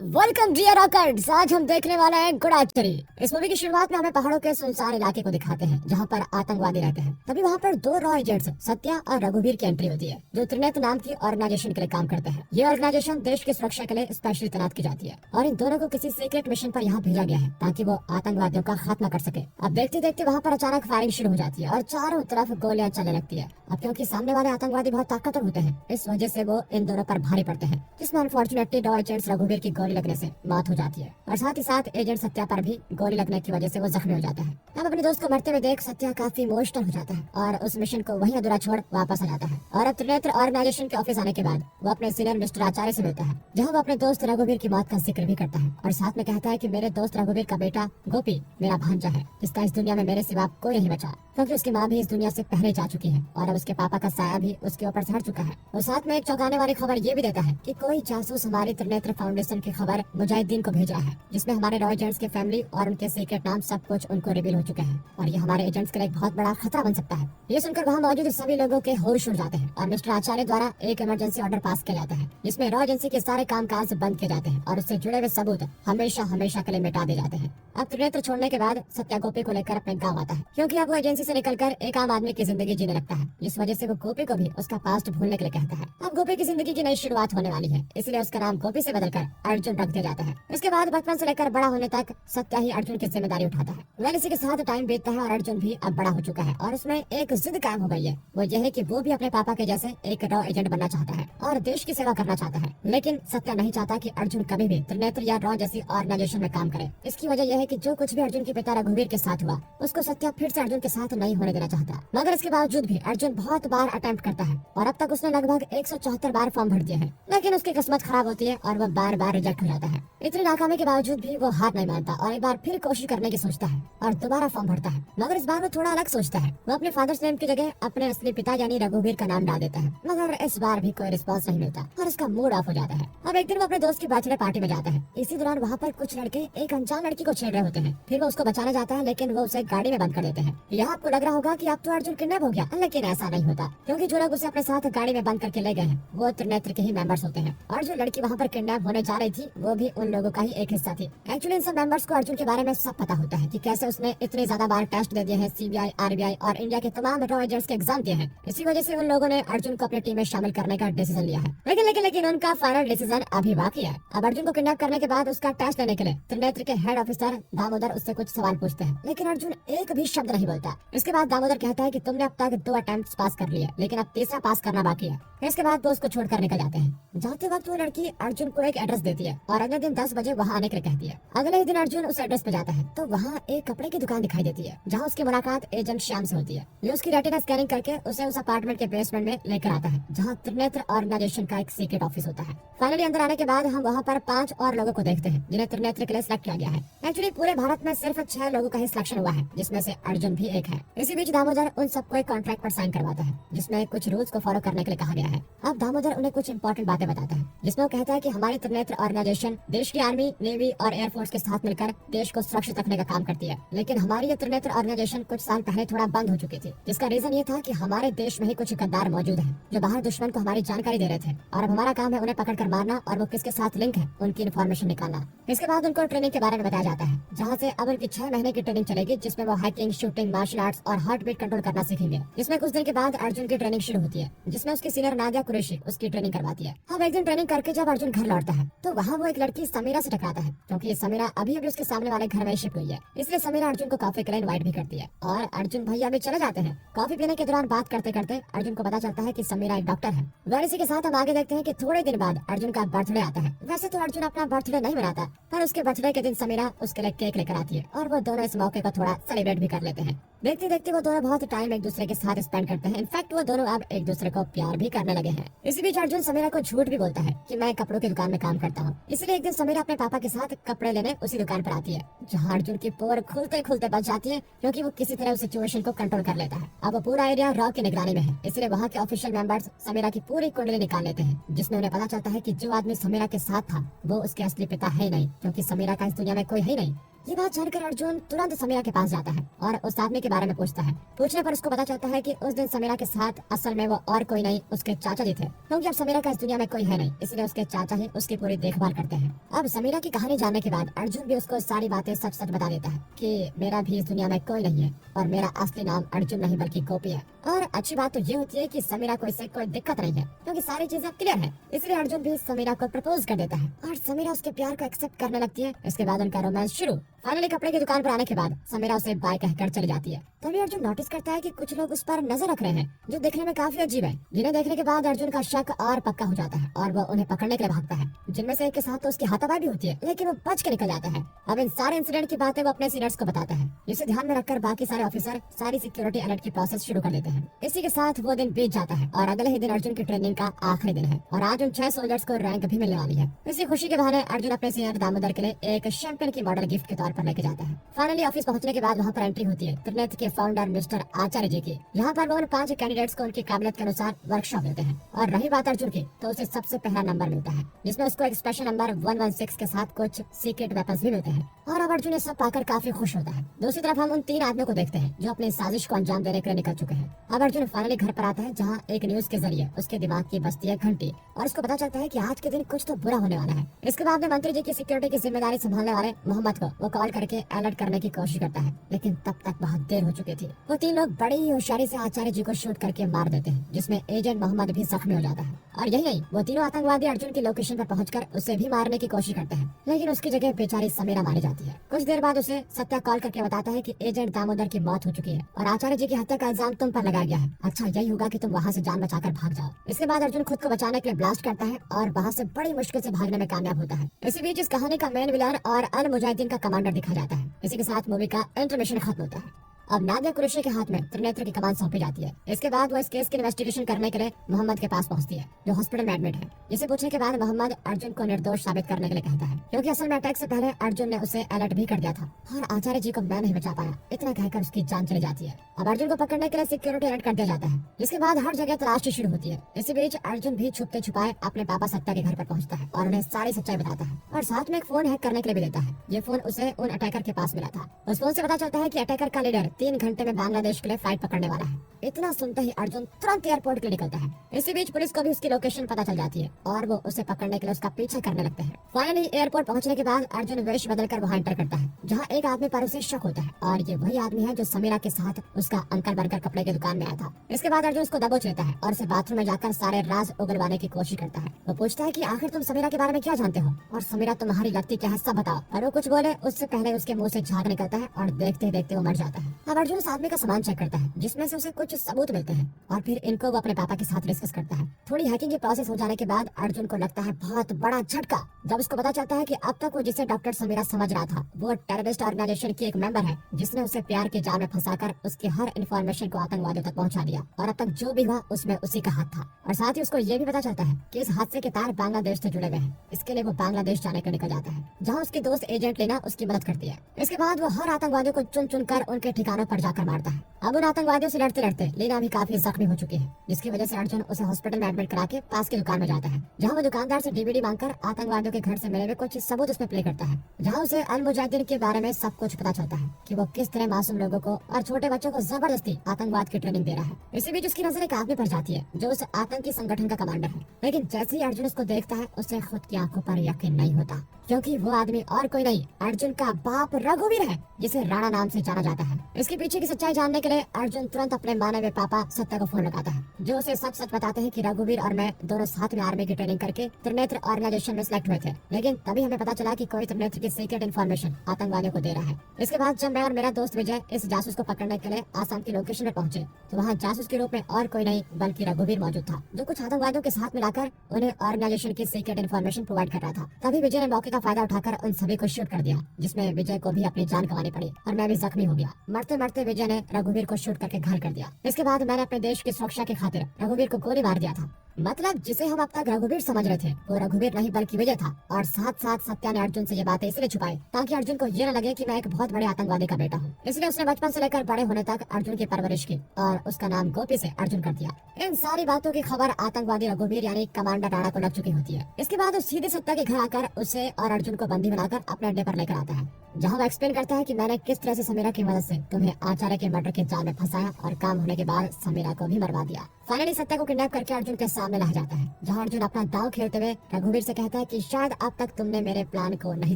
Welcome dear rockers. आज हम देखने वाले हैं गुड़ाचरी। इस मूवी की शुरुआत में हमें पहाड़ों के सुनसान इलाके को दिखाते हैं जहां पर आतंकवादी रहते हैं। तभी वहां पर दो रॉ एजेंट्स सत्या और रघुवीर की एंट्री होती है, जो त्रिनेत्र नाम की ऑर्गेनाइजेशन के लिए काम करते हैं। ये ऑर्गेनाइजेशन देश की सुरक्षा के लिए स्पेशली तैनात की जाती है और इन दोनों को किसी सीक्रेट मिशन पर यहाँ भेजा गया है ताकि वो आतंकवादियों का खात्मा कर सके। अब देखते देखते वहाँ पर अचानक फायरिंग शुरू हो जाती है और चारों तरफ गोलियां चलने लगती है। अब क्योंकि सामने वाले आतंकवादी बहुत ताकतवर होते हैं, इस वजह से वो इन दोनों पर भारी पड़ते हैं, जिसमें अनफॉर्चुनेटली रॉ एजेंट्स रघुवीर की गोली लगने से मौत हो जाती है और साथ ही साथ एजेंट सत्या पर भी गोली लगने की वजह से वो जख्मी हो जाता है। अब अपने दोस्त को मरते हुए देख सत्या काफी इमोशनल हो जाता है और उस मिशन को वहीं अधूरा छोड़ वापस आ जाता है। और अब त्रिनेत्र ऑर्गेनाइजेशन के ऑफिस आने के बाद वो अपने सीनियर मिस्टर आचार्य से मिलता है, जहाँ वो अपने दोस्त रघुवीर की मौत का जिक्र भी करता है और साथ में कहता है कि मेरे दोस्त रघुवीर का बेटा गोपी मेरा भांजा है, जिसका इस दुनिया में मेरे सिवा कोई नहीं बचा, क्योंकि उसकी माँ भी इस दुनिया से पहले जा चुकी है और अब उसके पापा का साया भी उसके ऊपर से हट चुका है। और साथ में एक चौंकाने वाली खबर ये भी देता है कि कोई जासूस हमारी त्रिनेत्र फाउंडेशन की खबर मुजाहिदीन को भेज रहा है, जिसमें हमारे रॉ एजेंट्स की फैमिली और उनके सीक्रेट नाम सब कुछ उनको रिवील हो चुके हैं और ये हमारे एजेंट्स के लिए एक बहुत बड़ा खतरा बन सकता है। ये सुनकर वहाँ मौजूद सभी लोगों के होश उड़ जाते हैं और मिस्टर आचार्य द्वारा एक इमरजेंसी ऑर्डर पास किया जाता है, जिसमें रॉ एजेंसी के सारे कामकाज बंद किए जाते हैं और उससे जुड़े हुए सबूत हमेशा हमेशा के लिए मिटा दिए जाते हैं। अब त्रिनेत्र छोड़ने के बाद सत्या गोपी को लेकर अपने गाँव आता है, क्योंकि अब वो एजेंसी से निकलकर एक आम आदमी की जिंदगी जीने लगता है, जिस वजह से वो गोपी को भी उसका पास्ट भूलने के लिए कहता है। अब गोपी की जिंदगी की नई शुरुआत होने वाली है, इसलिए उसका नाम गोपी से बदलकर अर्जुन रख दिया जाता है। इसके बाद बचपन से लेकर बड़ा होने तक सत्या ही अर्जुन की जिम्मेदारी उठाता है। वह इसी के साथ टाइम बीतता है और अर्जुन भी अब बड़ा हो चुका है और उसमें एक जिद कायम हो गई है। वो ये है कि वो भी अपने पापा के जैसे एक रॉ एजेंट बनना चाहता है और देश की सेवा करना चाहता है। लेकिन सत्या नहीं चाहता कि अर्जुन कभी भी त्रिनेत्र या रॉ जैसी ऑर्गेनाइजेशन में काम करे। इसकी वजह यह है कि जो कुछ भी अर्जुन के पिता रघुवीर के साथ हुआ, उसको सत्या फिर से अर्जुन के साथ नहीं होने देना चाहता। मगर इसके बावजूद भी अर्जुन बहुत बार अटेम्प्ट करता है और अब तक उसने लगभग 174 बार फॉर्म भर दिए हैं, लेकिन उसकी किस्मत खराब होती है और वो बार बार रिजेक्ट हो जाता है। इतनी नाकामी के बावजूद भी वो हार नहीं मानता और एक बार फिर कोशिश करने की सोचता है और दोबारा फॉर्म भरता है। मगर इस बार वो थोड़ा अलग सोचता है। वो अपने फादर्स नेम की जगह अपने असली पिता यानी रघुवीर का नाम डाल देता है, मगर इस बार भी कोई रिस्पॉन्स नहीं मिलता और उसका मूड ऑफ हो जाता है। अब एक दिन वो अपने दोस्त की बर्थडे पार्टी में जाता है। इसी दौरान वहाँ पर कुछ लड़के एक अनजान लड़की को छेड़ रहे होते हैं। फिर वो उसको बचाने जाता है, लेकिन वो उसे गाड़ी में बंद कर देते हैं। यहाँ आपको लग रहा होगा कि अब तो अर्जुन किडनैप हो गया, लेकिन ऐसा नहीं होता, क्योंकि जो लोग उसे अपने साथ गाड़ी में बंद करके ले गए हैं वो त्रिनेत्र के ही मेंबर्स होते हैं और जो लड़की वहाँ पर किडनैप होने जा रही थी वो भी उन लोगों का ही एक हिस्सा थी। एक्चुअली इन सब मेंबर्स को अर्जुन के बारे में सब पता होता है कि कैसे उसने इतने ज्यादा बार टेस्ट दे दिए हैं, सीबीआई, आरबीआई और इंडिया के तमाम रॉ एजेंट्स के एग्जाम दिए हैं। इसी वजह से उन लोगों ने अर्जुन को अपनी टीम में शामिल करने का डिसीजन लिया है। लेकिन उनका फाइनल डिसीजन अभी बाकी है। अब अर्जुन को किडनैप करने के बाद उसका टेस्ट लेने के लिए त्रिनेत्र के हेड ऑफिसर दामोदर उससे कुछ सवाल पूछते हैं, लेकिन अर्जुन एक भी शब्द नहीं बोलता। इसके बाद दामोदर कहता है कि तुमने अब तक 2 अटेम्प्ट्स पास कर लिए, लेकिन अब तीसरा पास करना बाकी है। इसके बाद वो उसको छोड़कर निकल जाते हैं। जाते वक्त वो लड़की अर्जुन को एक एड्रेस देती है और अगले दिन 10 बजे वहाँ आने के लिए कहती है। अगले ही दिन अर्जुन उस एड्रेस पे जाता है तो वहाँ एक कपड़े की दुकान दिखाई देती है, जहाँ उसकी मुलाकात एजेंट श्याम से होती है। ये उसकी रेटिना स्कैनिंग करके उसे उस अपार्टमेंट के बेसमेंट में लेकर आता है, जहाँ त्रिनेत्र ऑर्गेनाइजेशन का एक सीक्रेट ऑफिस होता है। फाइनली अंदर आने के बाद हम वहाँ पर 5 और लोगों को देखते हैं जिन्हें त्रिनेत्र के लिए सिलेक्ट किया गया है। एक्चुअली पूरे भारत में सिर्फ 6 लोगों का ही सिलेक्शन हुआ है, जिसमें से अर्जुन भी एक है। इसी बीच दामोदर उन सबको एक कॉन्ट्रैक्ट पर साइन करवाता है, जिसमें कुछ रूल्स को फॉलो करने के लिए कहा गया है। अब दामोदर उन्हें कुछ इंपॉर्टेंट बातें बताता है, जिसमें वो कहता है कि हमारी त्रिनेत्र ऑर्गेनाइजेशन देश की आर्मी, नेवी और एयरफोर्स के साथ मिलकर देश को सुरक्षित रखने का काम करती है। लेकिन हमारी ये त्रिनेत्र ऑर्गेनाइजेशन कुछ साल पहले थोड़ा बंद हो चुकी थी, जिसका रीजन ये था कि हमारे देश में ही कुछ गद्दार मौजूद हैं, जो बाहर दुश्मन को हमारी जानकारी दे रहे थे और अब हमारा काम है उन्हें पकड़कर मारना और वो किसके साथ लिंक है उनकी इन्फॉर्मेशन निकालना। इसके बाद उनको ट्रेनिंग के बारे में बताया जाता है, जहाँ से अब उनकी 6 महीने की ट्रेनिंग चलेगी, जिसमें वो हैकिंग, शूटिंग, मार्शल आर्ट्स और हार्ट बीट कंट्रोल करना सीखेंगे। जिसमें कुछ दिन के बाद अर्जुन की ट्रेनिंग शुरू होती है, जिसमें उसकी सीनियर नादिया कुरैशी उसकी ट्रेनिंग करवाती है। अब एक दिन ट्रेनिंग करके जब अर्जुन घर लौटता है तो वहाँ वो एक लड़की समीरा से टकराता है, क्योंकि समीरा अभी अभी उसके सामने वाले घर में शिफ्ट हुई है। इसलिए समीरा अर्जुन को कॉफी के लिए इनवाइट भी करती है और अर्जुन भैया भी चले जाते हैं। कॉफी पीने के दौरान बात करते करते अर्जुन को पता चलता है कि समीरा एक डॉक्टर है। वह इसी के साथ हम आगे देखते हैं कि थोड़े दिन बाद अर्जुन का बर्थडे आता है। वैसे तो अर्जुन अपना बर्थडे नहीं मनाता, पर उसके बर्थडे के दिन समीरा उसके लिए केक लेकर आती है और वो दोनों इस मौके को थोड़ा सेलिब्रेट भी कर लेते हैं। देखते देखते वो दोनों बहुत टाइम एक दूसरे के साथ स्पेंड करते हैं। इनफैक्ट वो दोनों अब एक दूसरे को प्यार भी करने लगे हैं। इसी बीच अर्जुन समीरा को झूठ भी बोलता है कि मैं कपड़ों की दुकान में काम करता हूँ। इसलिए एक दिन समीरा अपने पापा के साथ कपड़े लेने उसी दुकान पर आती है, जहाँ अर्जुन की पोर खुलते खुलते बच जाती है, क्योंकि वो किसी तरह उस सिचुएशन को कंट्रोल कर लेता है। अब वो पूरा एरिया रॉ की निगरानी में है, इसलिए वहाँ के ऑफिशियल मेंबर्स समीरा की पूरी कुंडली निकाल लेते हैं, जिसमें उन्हें पता चलता है कि जो आदमी समीरा के साथ था वो उसके असली पिता है नहीं, क्योंकि समीरा का इस दुनिया में कोई है नहीं। ये बात जानकर अर्जुन तुरंत समीरा के पास जाता है और उस आदमी के बारे में पूछता है। पूछने पर उसको पता चलता है कि उस दिन समीरा के साथ असल में वो और कोई नहीं उसके चाचा जी थे, क्योंकि अब समीरा का इस दुनिया में कोई है नहीं, इसलिए उसके चाचा ही उसकी पूरी देखभाल करते हैं। अब समीरा की कहानी जानने के बाद अर्जुन भी उसको सारी बातें सच सच बता देता है कि मेरा भी इस दुनिया में कोई नहीं है और मेरा असली नाम अर्जुन नहीं बल्कि गोपी है। और अच्छी बात तो ये होती है कि समीरा को इससे कोई दिक्कत नहीं है, क्योंकि सारी चीजें क्लियर है। इसलिए अर्जुन भी समीरा को प्रपोज कर देता है और समीरा उसके प्यार को एक्सेप्ट करने लगती है। इसके बाद उनका रोमांस शुरू। फाइनली कपड़े की दुकान पर आने के बाद समीरा उसे बाय कहकर चली जाती है। तभी अर्जुन नोटिस करता है कि कुछ लोग उस पर नजर रख रहे हैं, जो देखने में काफी अजीब है, जिन्हें देखने के बाद अर्जुन का शक और पक्का हो जाता है और वो उन्हें पकड़ने के लिए भागता है। जिनमें से एक के साथ तो उसकी हाथापाई भी होती है, लेकिन वो बच के निकल जाता है। अब इन सारे इंसिडेंट की बातें वो अपने सीनियर्स को बताता है, जिसे ध्यान में रखकर बाकी सारे ऑफिसर सारी सिक्योरिटी अलर्ट की प्रोसेस शुरू कर देते हैं। इसी के साथ वो दिन बीत जाता है और अगले ही दिन अर्जुन की ट्रेनिंग का आखिरी दिन है और आज उन 6 सोल्जर्स को रैंक भी मिलने वाली है। इसी खुशी के बहाने अर्जुन अपने सीनियर दामोदर के लिए एक शैंपेन की बॉटल गिफ्ट के तौर पर लेके जाता है। फाइनली ऑफिस पहुंचने के बाद वहां पर एंट्री होती है त्रिनेत्र के फाउंडर मिस्टर आचार्य जी की। यहाँ पर वो उन 5 कैंडिडेट्स को उनकी काबिलियत के अनुसार वर्कशॉप देते हैं। और रही बात अर्जुन की, तो उसे सबसे पहला नंबर मिलता है, जिसमें उसको एक स्पेशल नंबर 116 के साथ कुछ सीक्रेट वेपन्स भी मिलते हैं। और अब अर्जुन ये सब पाकर काफी खुश होता है। दूसरी तरफ हम उन 3 आदमियों को देखते हैं जो अपनी साजिश को अंजाम देने के लिए निकल चुके हैं। अब अर्जुन फाइनली घर पर आता है, जहाँ एक न्यूज के जरिए उसके दिमाग की बजती है घंटी और उसको पता चलता है कि आज के दिन कुछ तो बुरा होने वाला है। इसके बाद में मंत्री जी की सिक्योरिटी की जिम्मेदारी संभालने वाले मोहम्मद को वो कॉल करके अलर्ट करने की कोशिश करता है, लेकिन तब तक बहुत देर हो चुकी थी। वो 3 लोग बड़ी ही होशियारी से आचार्य जी को शूट करके मार देते हैं, जिसमें एजेंट मोहम्मद भी जख्मी हो जाता है। और यही नहीं, वो तीनों आतंकवादी अर्जुन की लोकेशन पर पहुंचकर उसे भी मारने की कोशिश करते हैं, लेकिन उसकी जगह बेचारी समीरा मारी जाती है। कुछ देर बाद उसे सत्या कॉल करके बताता है कि एजेंट दामोदर की मौत हो चुकी है और आचार्य जी की हत्या का इल्जाम तुम पर लगाया गया है। अच्छा यही होगा कि तुम वहाँ से जान बचाकर भाग जाओ। इसके बाद अर्जुन खुद को बचाने के लिए ब्लास्ट करता है और वहाँ से बड़ी मुश्किल से भागने में कामयाब होता है। इसी बीच इस कहानी का मेन विलन और अल मुजाहिदीन का कमांडर दिखाया जाता है। इसी के साथ मूवी का इंटरमिशन खत्म होता है। अब नादिया कुरैशी के हाथ में त्रिनेत्र की कमान सौंपी जाती है। इसके बाद वो इस केस की इन्वेस्टिगेशन करने के लिए मोहम्मद के पास पहुंचती है, जो हॉस्पिटल में एडमिट है। इसे पूछने के बाद मोहम्मद अर्जुन को निर्दोष साबित करने के लिए कहता है, क्योंकि असल में अटैक से पहले अर्जुन ने उसे अलर्ट भी कर दिया था और आचार्य जी को मैं नहीं बचा पाया। इतना कहकर उसकी जान चली जाती है। अब अर्जुन को पकड़ने के लिए सिक्योरिटी अलर्ट कर दिया जाता है। इसके बाद हर जगह तलाशी शुरू होती है। इसी बीच अर्जुन भी छुपते छुपाए अपने पापा सत्या के घर पर पहुंचता है और उन्हें सारी सच्चाई बताता है और साथ में एक फोन हैक करने के लिए भी देता है। ये फोन उसे उन अटैकर के पास मिला था। उस फोन से पता चलता है कि अटैकर का लीडर 3 घंटे में बांग्लादेश के लिए फ्लाइट पकड़ने वाला है। इतना सुनते ही अर्जुन तुरंत एयरपोर्ट के लिए निकलता है। इसी बीच पुलिस को भी उसकी लोकेशन पता चल जाती है और वो उसे पकड़ने के लिए उसका पीछा करने लगते हैं। फाइनली एयरपोर्ट पहुंचने के बाद अर्जुन वेश बदलकर वहां एंटर करता है, जहां एक आदमी पर उसे शक होता है और ये वही आदमी है जो समीरा के साथ उसका अंकल बनकर कपड़े की दुकान में आया था। इसके बाद अर्जुन उसको दबोच लेता है और उसे बाथरूम में जाकर सारे राज उगलवाने की कोशिश करता है। वो पूछता है कि आखिर तुम समीरा के बारे में क्या जानते हो और समीरा तुम्हारी लगती क्या है सब बताओ। और वो कुछ बोले उससे पहले उसके मुंह से झाग निकलता है और देखते देखते वो मर जाता है। अब अर्जुन उस आदमी का सामान चेक करता है, जिसमें से उसे कुछ सबूत मिलते हैं और फिर इनको वो अपने पापा के साथ डिस्कस करता है। थोड़ी हैकिंग की प्रोसेस हो जाने के बाद अर्जुन को लगता है बहुत बड़ा झटका, जब उसको पता चलता है कि अब तक वो जिसे डॉक्टर समीरा समझ रहा था वो टेररिस्ट ऑर्गेनाइजेशन की एक मेंबर है, जिसने उसे प्यार के जाल में फंसाकर उसकी हर इन्फॉर्मेशन को आतंकवादियों तक पहुंचा दिया और अब तक जो भी हुआ उसमें उसी का हाथ था। और साथ ही उसको ये भी पता चलता है कि इस हादसे के तार बांग्लादेश से जुड़े हुए हैं। इसके लिए वो बांग्लादेश जाने को निकल जाता है, जहाँ उसकी दोस्त एजेंट लीना उसकी मदद करती है। इसके बाद वो हर आतंकवादियों को चुन चुन कर उनके ठिकानों पर जाकर मारता है। अब उन आतंकवादियों से लड़ते लड़ते लीना भी काफी जख्मी हो चुकी है, जिसकी वजह से अर्जुन उसे हॉस्पिटल में एडमिट करा के पास की दुकान में जाता है, जहाँ वो दुकानदार से डीवीडी मांगकर आतंकवादियों के घर से मिले हुए कुछ सबूत उसमें प्ले करता है, जहाँ उसे अल मुजाहिदीन के बारे में सब कुछ पता चलता है कि वो किस तरह मासूम लोगों को और छोटे बच्चों को जबरदस्ती आतंकवाद की ट्रेनिंग दे रहा है। इसी बीच उसकी नजर एक आदमी पर जाती है जो उस आतंकी संगठन का कमांडर है, लेकिन जैसे ही अर्जुन उसको देखता है उसे खुद की आंखों पर यकीन नहीं होता, क्योंकि वो आदमी और कोई नहीं अर्जुन का बाप रघुवीर है, जिसे राणा नाम से जाना जाता है। इसके पीछे की सच्चाई जानने के लिए अर्जुन तुरंत अपने माने हुए पापा सत्या को फोन लगाता है, जो उसे सच सच बताते हैं कि रघुवीर और मैं दोनों साथ में आर्मी की ट्रेनिंग करके त्रिनेत्र ऑर्गेनाइजेशन में सिलेक्ट हुए थे, लेकिन तभी हमें पता चला कि कोई त्रिनेत्र की सीक्रेट इन्फॉर्मेशन आतंकवादियों को दे रहा है। इसके बाद जब मैं और मेरा दोस्त विजय इस जासूस को पकड़ने के लिए आसाम की लोकेशन में पहुंचे, तो वहाँ जासूस के रूप में और कोई नहीं बल्कि रघुवीर मौजूद था, जो कुछ आतंकवादियों के साथ मिलाकर उन्हें ऑर्गेनाइजेशन की सीक्रेट इन्फॉर्मेशन प्रोवाइड कर रहा था। तभी विजय ने मौके का फायदा उठाकर उन सभी को शूट कर दिया, जिसमें विजय को भी अपनी जान गंवानी पड़ी और मैं भी जख्मी हो गया। मरते मरते विजय ने रघुवीर को शूट करके घायल कर दिया। इसके बाद मैंने अपने देश की सुरक्षा की खातिर रघुवीर को गोली मार दिया था। मतलब जिसे हम अब तक रघुवीर समझ रहे थे वो रघुवीर नहीं बल्कि विजय था। और साथ साथ सत्या ने अर्जुन से ये बातें इसलिए छुपाई ताकि अर्जुन को ये न लगे कि मैं एक बहुत बड़े आतंकवादी का बेटा हूँ। इसलिए उसने बचपन से लेकर बड़े होने तक अर्जुन की परवरिश की और उसका नाम गोपी से अर्जुन कर दिया। इन सारी बातों की खबर आतंकवादी रघुवीर यानी कमांडर राणा को लग चुकी होती है। इसके बाद वो सीधे सत्या के घर आकर उसे और अर्जुन को बंदी बनाकर अपने अड्डे पर लेकर आता है जहाँ वो एक्सप्लेन करता है कि मैंने किस तरह से समीरा की मदद से तुम्हें आचार्य के मर्डर के जाल में फंसाया और काम होने के बाद समीरा को भी मरवा दिया। फाइनली सत्या को किडनैप करके अर्जुन के सामने ला जाता है, जहाँ अर्जुन अपना दांव खेलते हुए रघुवीर से कहता है कि शायद अब तक तुमने मेरे प्लान को नहीं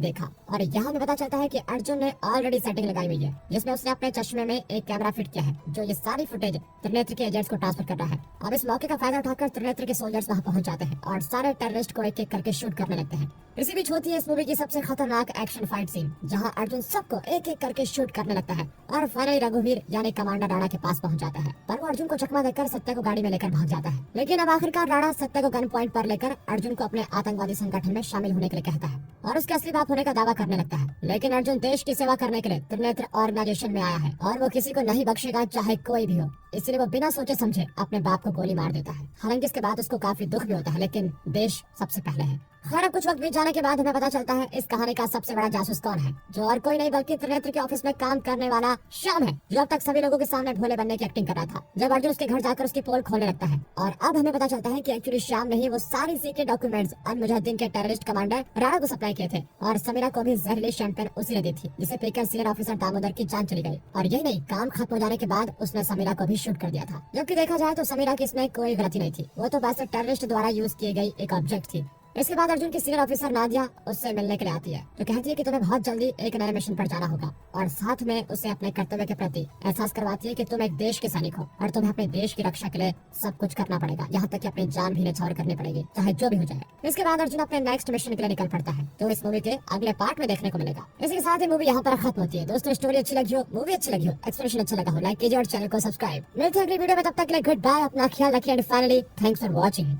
देखा। और यहाँ हमें पता चलता है कि अर्जुन ने ऑलरेडी सेटिंग लगाई हुई है, जिसमें उसने अपने चश्मे में एक कैमरा फिट किया है जो ये सारी फुटेज त्रिनेत्र के एजेंट्स को ट्रांसफर कर रहा है। अब इस मौके का फायदा उठाकर त्रिनेत्र के सोल्जर्स वहाँ पहुंच जाते हैं और सारे टेररिस्ट को एक एक करके शूट करने लगते हैं। इसी बीच होती है इस मूवी की सबसे खतरनाक एक्शन फाइट सीन, जहाँ अर्जुन सबको एक एक करके शूट करने लगता है और फाइनली रघुवीर यानी कमांडर राणा के पास पहुंच जाता है, पर वो अर्जुन को चकमा देकर सत्या को गाड़ी में लेकर भाग जाता है। लेकिन अब आखिरकार राणा सत्या को गन पॉइंट पर लेकर अर्जुन को अपने आतंकवादी संगठन में शामिल होने के लिए कहता है और उसके असली बाप होने का दावा करने लगता है। लेकिन अर्जुन देश की सेवा करने के लिए त्रिनेत्र ऑर्गेनाइजेशन में आया है और वो किसी को नहीं बख्शेगा, चाहे कोई भी हो। इसलिए वो बिना सोचे समझे अपने बाप को गोली मार देता है। हालांकि इसके बाद उसको काफी दुख भी होता है, लेकिन देश सबसे पहले है। खैर अब कुछ वक्त बीत जाने के बाद हमें पता चलता है इस कहानी का सबसे बड़ा जासूस कौन है, जो और कोई नहीं बल्कि त्रिनेत्र के ऑफिस में काम करने वाला श्याम है, जो अब तक सभी लोगों के सामने भोले बनने की एक्टिंग कर रहा था जब अर्जुन उसके घर जाकर उसकी पोल खोलने लगता है। और अब हमें पता चलता है कि एक्चुअली श्याम ने ही वो सारी सीक्रेट डॉक्यूमेंट्स मुजाहिदीन के टेररिस्ट कमांडर राणा को सप्लाई किए थे और समीरा को भी जहरीली शैंपेन उसी ने दी थी, जिसे पीकर सीनियर ऑफिसर दामोदर की जान चली गई। और यही नहीं, काम खत्म हो जाने के बाद उसने समीरा को भी शूट कर दिया था। जबकि देखा जाए तो समीरा की इसमें कोई गलती नहीं थी, वो तो बस टेररिस्ट द्वारा यूज की गई एक ऑब्जेक्ट थी। इसके बाद अर्जुन की सीनियर ऑफिसर नादिया उससे मिलने के लिए आती है, जो कहती है कि तुम्हें बहुत जल्दी एक नए मिशन पर जाना होगा और साथ में उसे अपने कर्तव्य के प्रति एहसास करवाती है कि तुम एक देश के सैनिक हो और तुम्हें अपने देश की रक्षा के लिए सब कुछ करना पड़ेगा, यहाँ तक कि अपनी जान भी न्यौछावर करनी पड़ेगी, चाहे जो भी हो जाए। इसके बाद अर्जुन अपने नेक्स्ट मिशन के लिए निकल पड़ता है, जो इस मूवी के अगले पार्ट में देखने को मिलेगा। इसी के साथ ही मूवी यहाँ पर खत्म होती है। दोस्तों स्टोरी अच्छी लगी हो, मूवी अच्छी लगी हो, एक्सप्रेशन अच्छा लगा हो, लाइक कीजिए और चैनल को सब्सक्राइब। मिलते हैं अगली वीडियो में, तब तक के लिए गुड बाय, अपना ख्याल रखिए and finally thanks for watching.